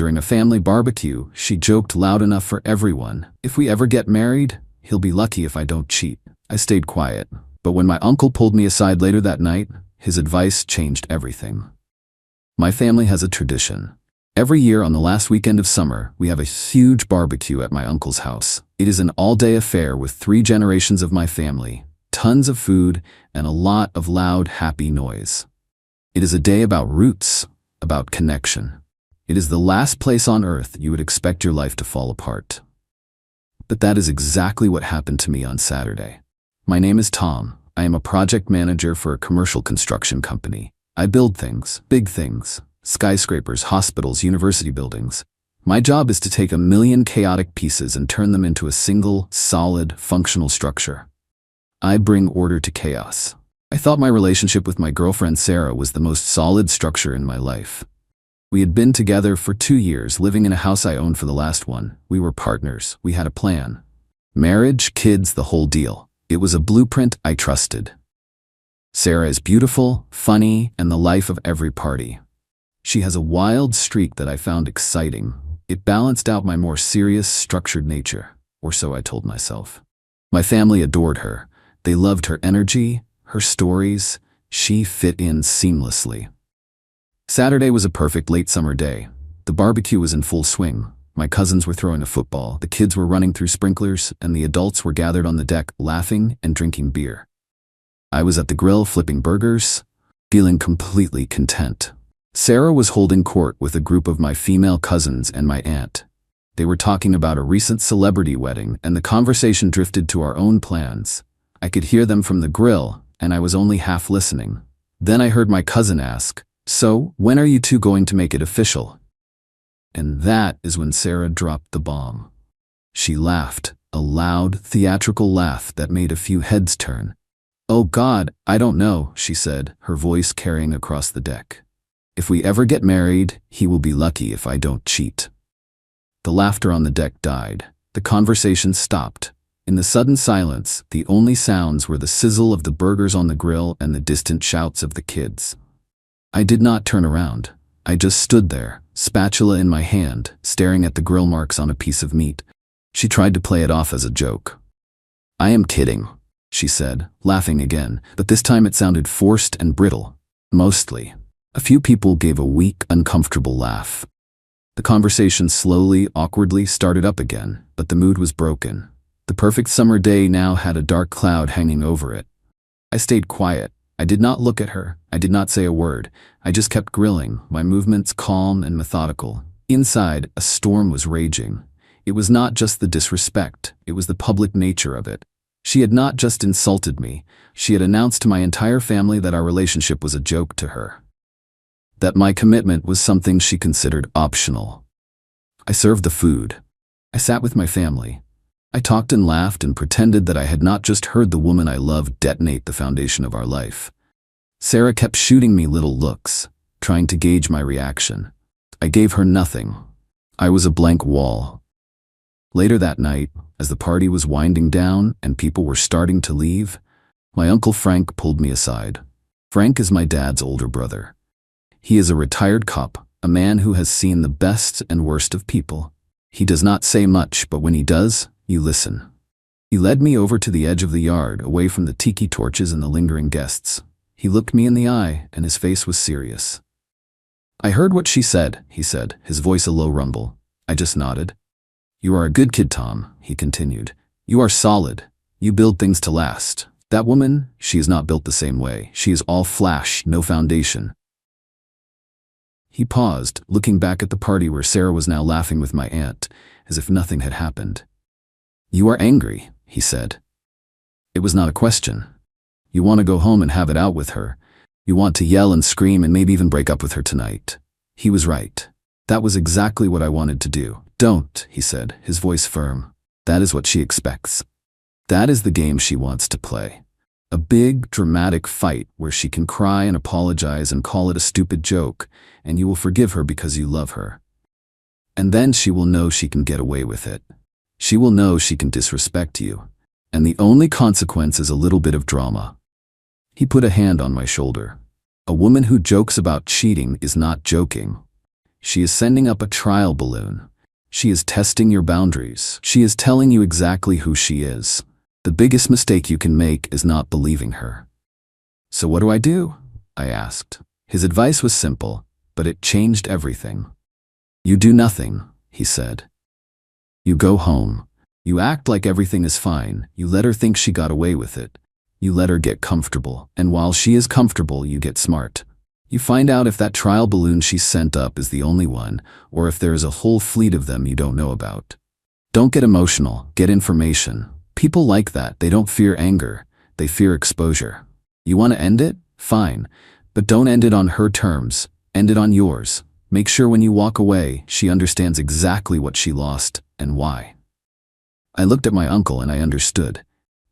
During a family barbecue, she joked loud enough for everyone, "If we ever get married, he'll be lucky if I don't cheat." I stayed quiet, but when my uncle pulled me aside later that night, his advice changed everything. My family has a tradition. Every year on the last weekend of summer, we have a huge barbecue at my uncle's house. It is an all-day affair with 3 generations of my family, tons of food, and a lot of loud, happy noise. It is a day about roots, about connection. It is the last place on earth you would expect your life to fall apart. But that is exactly what happened to me on Saturday. My name is Tom. I am a project manager for a commercial construction company. I build things, big things, skyscrapers, hospitals, university buildings. My job is to take 1,000,000 chaotic pieces and turn them into a single, solid, functional structure. I bring order to chaos. I thought my relationship with my girlfriend Sarah was the most solid structure in my life. We had been together for 2 years, living in a house I owned for the last one. We were partners. We had a plan. Marriage, kids, the whole deal. It was a blueprint I trusted. Sarah is beautiful, funny, and the life of every party. She has a wild streak that I found exciting. It balanced out my more serious, structured nature, or so I told myself. My family adored her. They loved her energy, her stories. She fit in seamlessly. Saturday was a perfect late summer day. The barbecue was in full swing. My cousins were throwing a football, the kids were running through sprinklers, and the adults were gathered on the deck, laughing and drinking beer. I was at the grill flipping burgers, feeling completely content. Sarah was holding court with a group of my female cousins and my aunt. They were talking about a recent celebrity wedding, and the conversation drifted to our own plans. I could hear them from the grill, and I was only half listening. Then I heard my cousin ask, "So, when are you two going to make it official?" And that is when Sarah dropped the bomb. She laughed, a loud, theatrical laugh that made a few heads turn. "Oh God, I don't know," she said, her voice carrying across the deck. "If we ever get married, he will be lucky if I don't cheat." The laughter on the deck died. The conversation stopped. In the sudden silence, the only sounds were the sizzle of the burgers on the grill and the distant shouts of the kids. I did not turn around. I just stood there, spatula in my hand, staring at the grill marks on a piece of meat. She tried to play it off as a joke. "I am kidding," she said, laughing again, but this time it sounded forced and brittle. Mostly. A few people gave a weak, uncomfortable laugh. The conversation slowly, awkwardly started up again, but the mood was broken. The perfect summer day now had a dark cloud hanging over it. I stayed quiet. I did not look at her. I did not say a word. I just kept grilling, my movements calm and methodical. Inside, a storm was raging. It was not just the disrespect, it was the public nature of it. She had not just insulted me, she had announced to my entire family that our relationship was a joke to her. That my commitment was something she considered optional. I served the food. I sat with my family. I talked and laughed and pretended that I had not just heard the woman I loved detonate the foundation of our life. Sarah kept shooting me little looks, trying to gauge my reaction. I gave her nothing. I was a blank wall. Later that night, as the party was winding down and people were starting to leave, my Uncle Frank pulled me aside. Frank is my dad's older brother. He is a retired cop, a man who has seen the best and worst of people. He does not say much, but when he does, you listen. He led me over to the edge of the yard, away from the tiki torches and the lingering guests. He looked me in the eye, and his face was serious. "I heard what she said," he said, his voice a low rumble. I just nodded. "You are a good kid, Tom," he continued. "You are solid. You build things to last. That woman, she is not built the same way. She is all flash, no foundation." He paused, looking back at the party where Sarah was now laughing with my aunt, as if nothing had happened. "You are angry," he said. It was not a question. You want to go home and have it out with her. You want to yell and scream and maybe even break up with her tonight. He was right. That was exactly what I wanted to do. "Don't," he said, his voice firm. "That is what she expects. That is the game she wants to play. A big, dramatic fight where she can cry and apologize and call it a stupid joke, and you will forgive her because you love her. And then she will know she can get away with it. She will know she can disrespect you. And the only consequence is a little bit of drama." He put a hand on my shoulder. "A woman who jokes about cheating is not joking. She is sending up a trial balloon. She is testing your boundaries. She is telling you exactly who she is. The biggest mistake you can make is not believing her." "So what do I do?" I asked. His advice was simple, but it changed everything. "You do nothing," he said. "You go home. You act like everything is fine. You let her think she got away with it. You let her get comfortable. And while she is comfortable, you get smart. You find out if that trial balloon she sent up is the only one, or if there is a whole fleet of them you don't know about. Don't get emotional, get information. People like that, they don't fear anger, they fear exposure. You want to end it? Fine. But don't end it on her terms, end it on yours. Make sure when you walk away, she understands exactly what she lost and why." I looked at my uncle and I understood.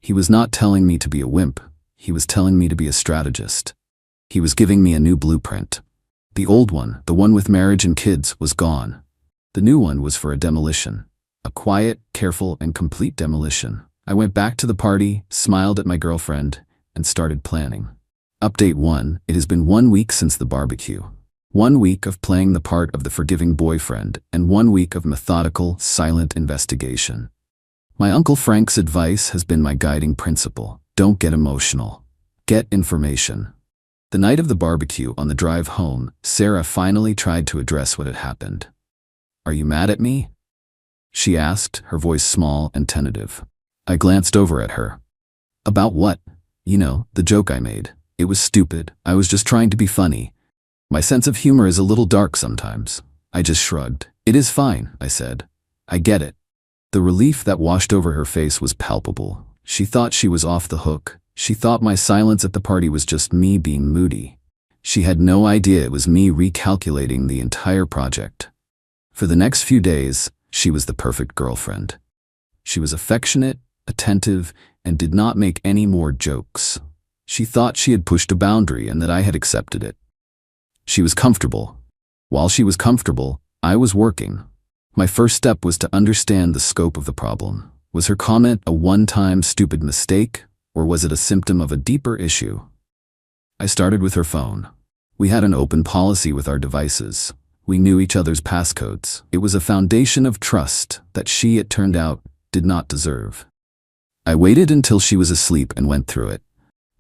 He was not telling me to be a wimp, he was telling me to be a strategist. He was giving me a new blueprint. The old one, the one with marriage and kids, was gone. The new one was for a demolition. A quiet, careful, and complete demolition. I went back to the party, smiled at my girlfriend, and started planning. Update 1. It has been 1 week since the barbecue. 1 week of playing the part of the forgiving boyfriend, and 1 week of methodical, silent investigation. My Uncle Frank's advice has been my guiding principle. Don't get emotional. Get information. The night of the barbecue, on the drive home, Sarah finally tried to address what had happened. "Are you mad at me?" she asked, her voice small and tentative. I glanced over at her. "About what?" "You know, the joke I made. It was stupid. I was just trying to be funny. My sense of humor is a little dark sometimes." I just shrugged. "It is fine," I said. "I get it." The relief that washed over her face was palpable. She thought she was off the hook. She thought my silence at the party was just me being moody. She had no idea it was me recalculating the entire project. For the next few days, she was the perfect girlfriend. She was affectionate, attentive, and did not make any more jokes. She thought she had pushed a boundary and that I had accepted it. She was comfortable. While she was comfortable, I was working. My first step was to understand the scope of the problem. Was her comment a one-time stupid mistake, or was it a symptom of a deeper issue? I started with her phone. We had an open policy with our devices. We knew each other's passcodes. It was a foundation of trust that she, it turned out, did not deserve. I waited until she was asleep and went through it.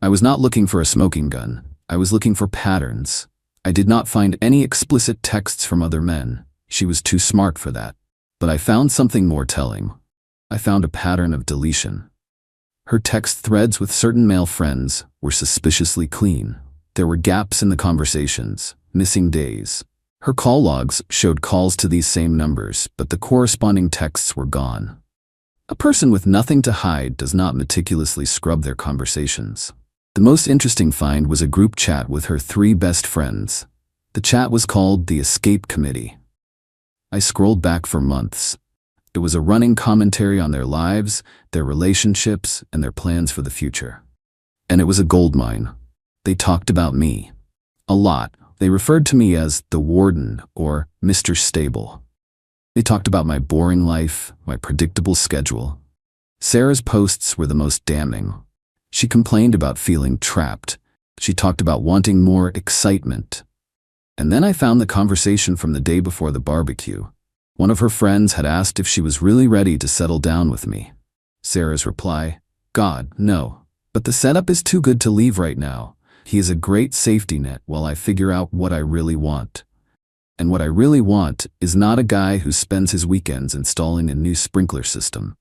I was not looking for a smoking gun. I was looking for patterns. I did not find any explicit texts from other men. She was too smart for that. But I found something more telling. I found a pattern of deletion. Her text threads with certain male friends were suspiciously clean. There were gaps in the conversations, missing days. Her call logs showed calls to these same numbers, but the corresponding texts were gone. A person with nothing to hide does not meticulously scrub their conversations. The most interesting find was a group chat with her 3 best friends. The chat was called the Escape Committee. I scrolled back for months. It was a running commentary on their lives, their relationships, and their plans for the future. And it was a goldmine. They talked about me. A lot. They referred to me as the Warden or Mr. Stable. They talked about my boring life, my predictable schedule. Sarah's posts were the most damning. She complained about feeling trapped. She talked about wanting more excitement. And then I found the conversation from the day before the barbecue. One of her friends had asked if she was really ready to settle down with me. Sarah's reply, "God, no. But the setup is too good to leave right now. He is a great safety net while I figure out what I really want. And what I really want is not a guy who spends his weekends installing a new sprinkler system."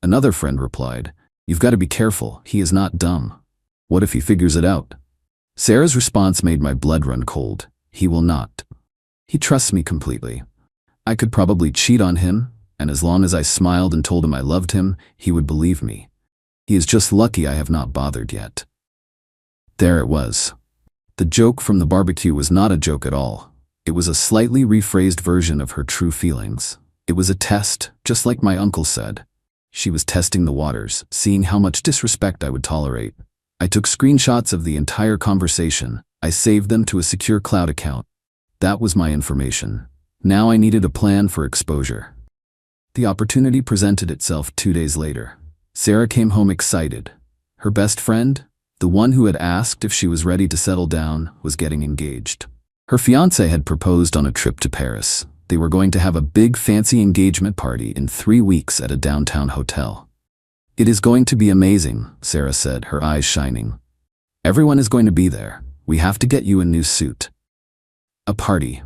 Another friend replied, "You've got to be careful. He is not dumb. What if he figures it out?" Sarah's response made my blood run cold. "He will not. He trusts me completely. I could probably cheat on him, and as long as I smiled and told him I loved him, he would believe me. He is just lucky I have not bothered yet." There it was. The joke from the barbecue was not a joke at all. It was a slightly rephrased version of her true feelings. It was a test, just like my uncle said. She was testing the waters, seeing how much disrespect I would tolerate. I took screenshots of the entire conversation. I saved them to a secure cloud account. That was my information. Now I needed a plan for exposure. The opportunity presented itself 2 days later. Sarah came home excited. Her best friend, the one who had asked if she was ready to settle down, was getting engaged. Her fiancé had proposed on a trip to Paris. They were going to have a big fancy engagement party in 3 weeks at a downtown hotel. "It is going to be amazing," Sarah said, her eyes shining. "Everyone is going to be there. We have to get you a new suit." A party.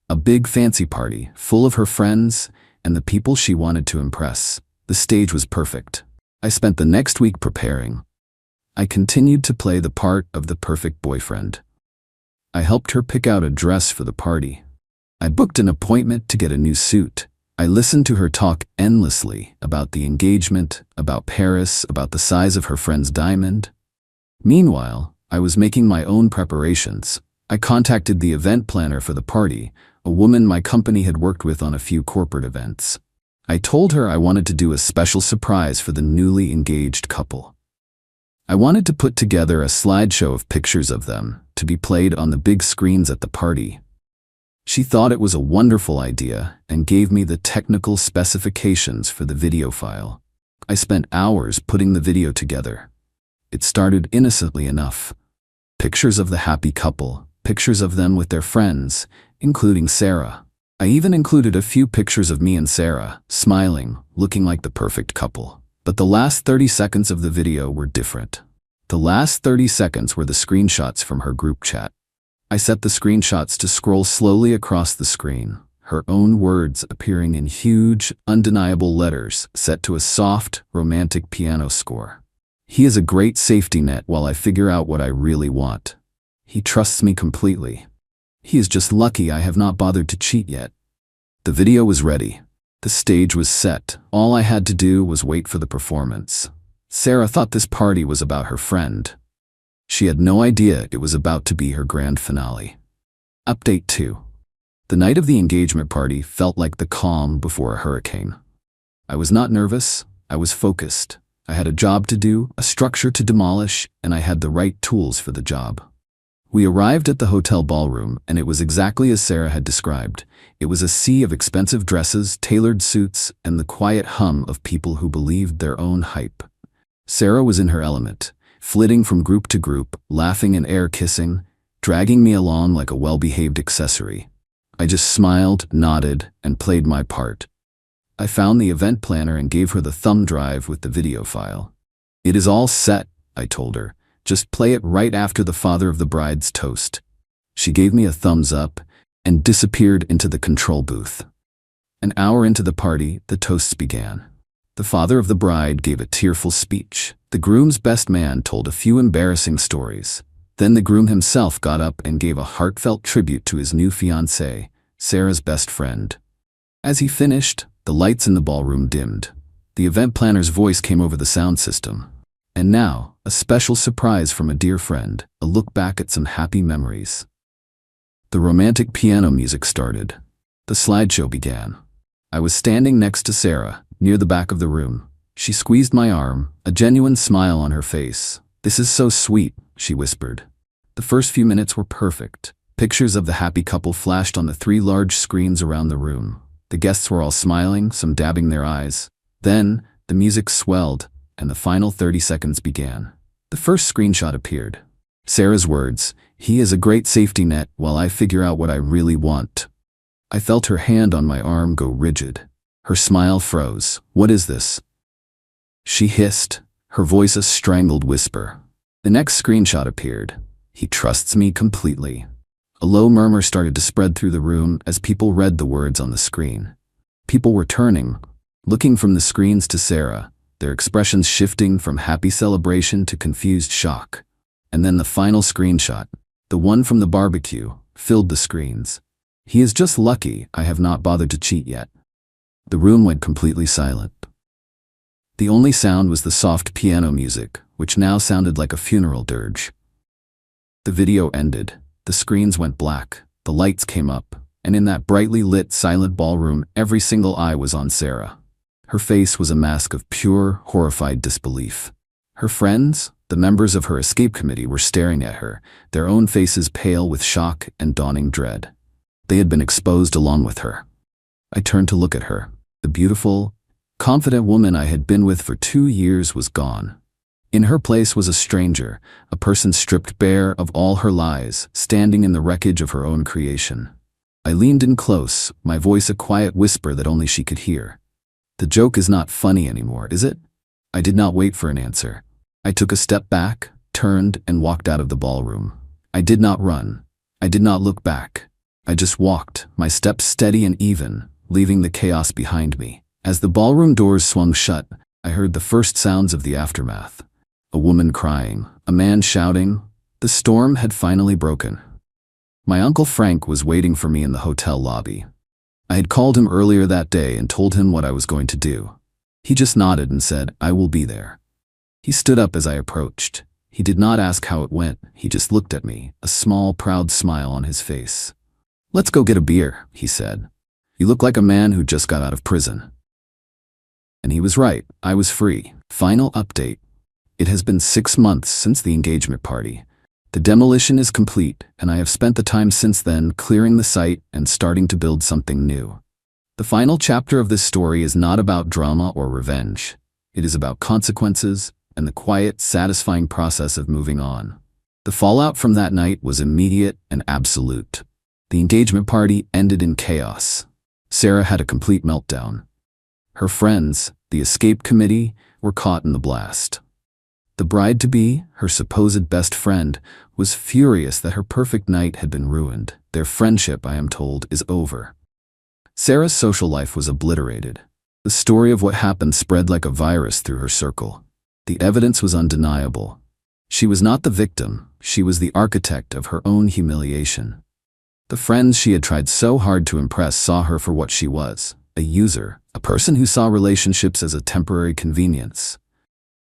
A big fancy party, full of her friends and the people she wanted to impress. The stage was perfect. I spent the next week preparing. I continued to play the part of the perfect boyfriend. I helped her pick out a dress for the party. I booked an appointment to get a new suit. I listened to her talk endlessly about the engagement, about Paris, about the size of her friend's diamond. Meanwhile, I was making my own preparations. I contacted the event planner for the party, a woman my company had worked with on a few corporate events. I told her I wanted to do a special surprise for the newly engaged couple. I wanted to put together a slideshow of pictures of them to be played on the big screens at the party. She thought it was a wonderful idea and gave me the technical specifications for the video file. I spent hours putting the video together. It started innocently enough. Pictures of the happy couple, pictures of them with their friends, including Sarah. I even included a few pictures of me and Sarah, smiling, looking like the perfect couple. But the last 30 seconds of the video were different. The last 30 seconds were the screenshots from her group chat. I set the screenshots to scroll slowly across the screen, her own words appearing in huge, undeniable letters set to a soft, romantic piano score. "He is a great safety net while I figure out what I really want. He trusts me completely. He is just lucky I have not bothered to cheat yet." The video was ready. The stage was set. All I had to do was wait for the performance. Sarah thought this party was about her friend. She had no idea it was about to be her grand finale. Update 2. The night of the engagement party felt like the calm before a hurricane. I was not nervous. I was focused. I had a job to do, a structure to demolish, and I had the right tools for the job. We arrived at the hotel ballroom, and it was exactly as Sarah had described. It was a sea of expensive dresses, tailored suits, and the quiet hum of people who believed their own hype. Sarah was in her element, flitting from group to group, laughing and air-kissing, dragging me along like a well-behaved accessory. I just smiled, nodded, and played my part. I found the event planner and gave her the thumb drive with the video file. "It is all set," I told her. "Just play it right after the father of the bride's toast." She gave me a thumbs up and disappeared into the control booth. An hour into the party, the toasts began. The father of the bride gave a tearful speech. The groom's best man told a few embarrassing stories. Then the groom himself got up and gave a heartfelt tribute to his new fiancée, Sarah's best friend. As he finished, the lights in the ballroom dimmed. The event planner's voice came over the sound system. "And now, a special surprise from a dear friend, a look back at some happy memories." The romantic piano music started. The slideshow began. I was standing next to Sarah, near the back of the room. She squeezed my arm, a genuine smile on her face. "This is so sweet," she whispered. The first few minutes were perfect. Pictures of the happy couple flashed on the 3 large screens around the room. The guests were all smiling, some dabbing their eyes. Then, the music swelled, and the final 30 seconds began. The first screenshot appeared. Sarah's words, "He is a great safety net while I figure out what I really want." I felt her hand on my arm go rigid. Her smile froze. "What is this?" She hissed, her voice a strangled whisper. The next screenshot appeared. "He trusts me completely." A low murmur started to spread through the room as people read the words on the screen. People were turning, looking from the screens to Sarah, their expressions shifting from happy celebration to confused shock. And then the final screenshot, the one from the barbecue, filled the screens. "He is just lucky I have not bothered to cheat yet." The room went completely silent. The only sound was the soft piano music, which now sounded like a funeral dirge. The video ended. The screens went black. The lights came up, and in that brightly lit, silent ballroom, every single eye was on Sarah. Her face was a mask of pure, horrified disbelief. Her friends, the members of her escape committee, were staring at her, their own faces pale with shock and dawning dread. They had been exposed along with her. I turned to look at her. The beautiful, confident woman I had been with for 2 years was gone. In her place was a stranger, a person stripped bare of all her lies, standing in the wreckage of her own creation. I leaned in close, my voice a quiet whisper that only she could hear. The joke is not funny anymore, is it? I did not wait for an answer. I took a step back, turned, and walked out of the ballroom. I did not run. I did not look back. I just walked, my steps steady and even, leaving the chaos behind me. As the ballroom doors swung shut, I heard the first sounds of the aftermath. A woman crying, a man shouting. The storm had finally broken. My Uncle Frank was waiting for me in the hotel lobby. I had called him earlier that day and told him what I was going to do. He just nodded and said, "I will be there." He stood up as I approached. He did not ask how it went, he just looked at me, a small, proud smile on his face. "Let's go get a beer," he said. "You look like a man who just got out of prison." And he was right, I was free. Final update. It has been 6 months since the engagement party. The demolition is complete, and I have spent the time since then clearing the site and starting to build something new. The final chapter of this story is not about drama or revenge. It is about consequences and the quiet, satisfying process of moving on. The fallout from that night was immediate and absolute. The engagement party ended in chaos. Sarah had a complete meltdown. Her friends, the escape committee, were caught in the blast. The bride-to-be, her supposed best friend, was furious that her perfect night had been ruined. Their friendship, I am told, is over. Sarah's social life was obliterated. The story of what happened spread like a virus through her circle. The evidence was undeniable. She was not the victim, she was the architect of her own humiliation. The friends she had tried so hard to impress saw her for what she was, a user, a person who saw relationships as a temporary convenience.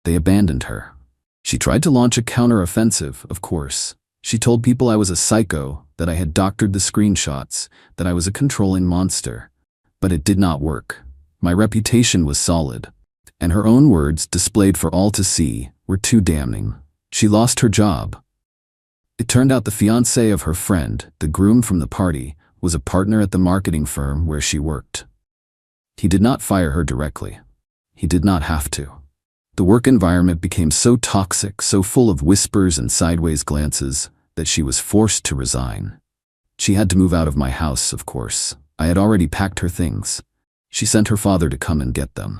They abandoned her. She tried to launch a counter-offensive, of course. She told people I was a psycho, that I had doctored the screenshots, that I was a controlling monster. But it did not work. My reputation was solid. And her own words, displayed for all to see, were too damning. She lost her job. It turned out the fiancé of her friend, the groom from the party, was a partner at the marketing firm where she worked. He did not fire her directly. He did not have to. The work environment became so toxic, so full of whispers and sideways glances, that she was forced to resign. She had to move out of my house, of course. I had already packed her things. She sent her father to come and get them.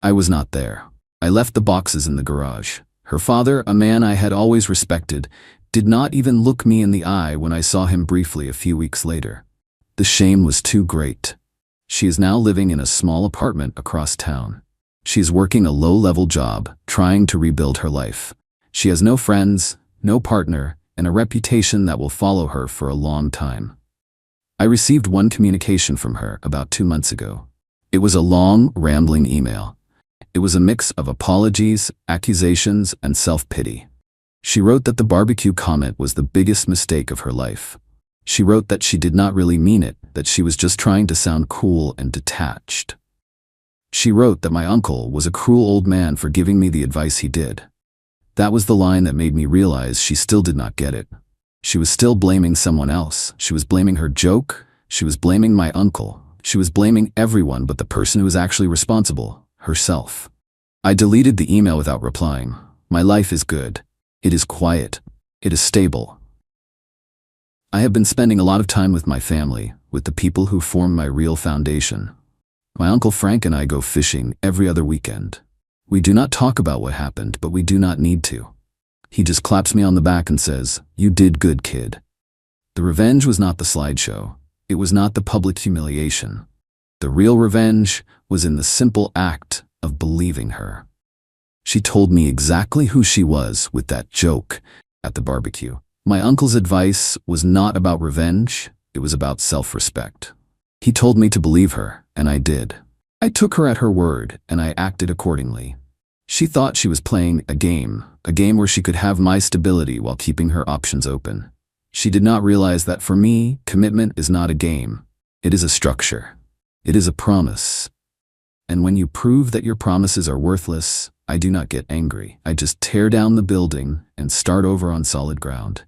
I was not there. I left the boxes in the garage. Her father, a man I had always respected, did not even look me in the eye when I saw him briefly a few weeks later. The shame was too great. She is now living in a small apartment across town. She is working a low-level job, trying to rebuild her life. She has no friends, no partner, and a reputation that will follow her for a long time. I received one communication from her about 2 months ago. It was a long, rambling email. It was a mix of apologies, accusations, and self-pity. She wrote that the barbecue comment was the biggest mistake of her life. She wrote that she did not really mean it, that she was just trying to sound cool and detached. She wrote that my uncle was a cruel old man for giving me the advice he did. That was the line that made me realize she still did not get it. She was still blaming someone else. She was blaming her joke. She was blaming my uncle. She was blaming everyone but the person who was actually responsible, herself. I deleted the email without replying. My life is good. It is quiet. It is stable. I have been spending a lot of time with my family, with the people who form my real foundation. My Uncle Frank and I go fishing every other weekend. We do not talk about what happened, but we do not need to. He just claps me on the back and says, "You did good, kid." The revenge was not the slideshow. It was not the public humiliation. The real revenge was in the simple act of believing her. She told me exactly who she was with that joke at the barbecue. My uncle's advice was not about revenge, it was about self-respect. He told me to believe her, and I did. I took her at her word, and I acted accordingly. She thought she was playing a game where she could have my stability while keeping her options open. She did not realize that for me, commitment is not a game. It is a structure. It is a promise. And when you prove that your promises are worthless, I do not get angry. I just tear down the building and start over on solid ground.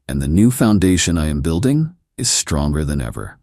And the new foundation I am building is stronger than ever.